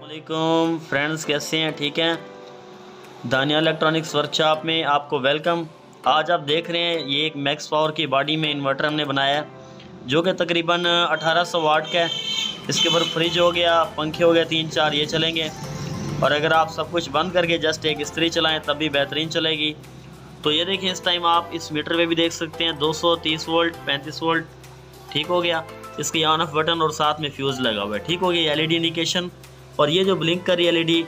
वालेकुम फ्रेंड्स, कैसे हैं? ठीक हैं। दानिया इलेक्ट्रॉनिक्स वर्कशॉप में आपको वेलकम। आज आप देख रहे हैं ये एक मैक्स पावर की बॉडी में इन्वर्टर हमने बनाया है जो कि तकरीबन 1800 वाट का है। इसके ऊपर फ्रिज हो गया, पंखे हो गए 3-4 ये चलेंगे, और अगर आप सब कुछ बंद करके जस्ट एक इस्त्री चलाएं तब भी बेहतरीन चलेगी। तो ये देखिए, इस टाइम आप इस मीटर पे भी देख सकते हैं 230 वोल्ट 35 वोल्ट। ठीक हो गया। इसके ऑन ऑफ बटन और साथ में फ्यूज़ लगा हुआ है। ठीक हो गया, एलईडी इंडिकेशन। और ये जो ब्लिंक कर रही है एलईडी,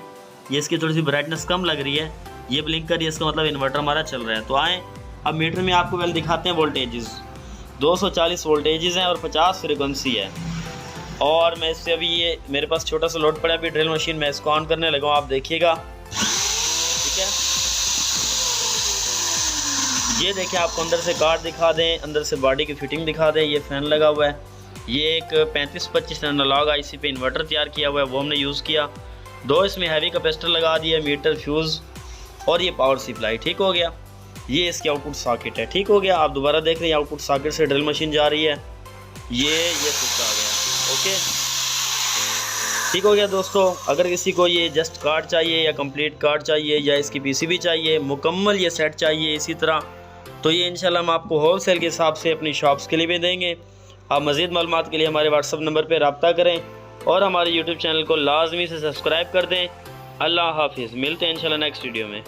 ये इसकी थोड़ी सी ब्राइटनेस कम लग रही है, ये ब्लिंक कर रही है, इसका मतलब इन्वर्टर हमारा चल रहा है। तो आएँ अब मीटर में आपको पहले दिखाते हैं वोल्टेजेस। 240 वोल्टेजेस हैं और 50 फ्रिक्वेंसी है। और मैं इससे अभी ये मेरे पास छोटा सा लोड पड़ा है, अभी ड्रिल मशीन मैं इसको ऑन करने लगा हूँ, आप देखिएगा। ठीक है, ये देखिए, आपको अंदर से कार्ड दिखा दें, अंदर से बॉडी की फिटिंग दिखा दें। ये फ़ैन लगा हुआ है, ये एक 3525 एनालॉग आईसी पे इन्वर्टर तैयार किया हुआ है, वो हमने यूज़ किया। 2 इसमें हैवी कैपेसिटर लगा दिया, मीटर, फ्यूज़ और ये पावर सप्लाई। ठीक हो गया, ये इसकी आउटपुट सॉकेट है। ठीक हो गया, आप दोबारा देख रहे हैं आउटपुट सॉकेट से ड्रिल मशीन जा रही है, ये स्विच आ गया। ओके, ठीक हो गया दोस्तों। अगर किसी को ये जस्ट कार्ड चाहिए या कंप्लीट कार्ड चाहिए या इसकी पीसीबी चाहिए, मुकम्मल ये सेट चाहिए इसी तरह, तो ये इंशाल्लाह हम आपको होलसेल के हिसाब से अपनी शॉप्स के लिए भी देंगे। आप मज़ीद मालूमात के लिए हमारे व्हाट्सअप नंबर पर रब्ता करें और हमारे यूट्यूब चैनल को लाजमी से सब्सक्राइब कर दें। अल्लाह हाफिज़, मिलते हैं इंशाल्लाह नेक्स्ट वीडियो में।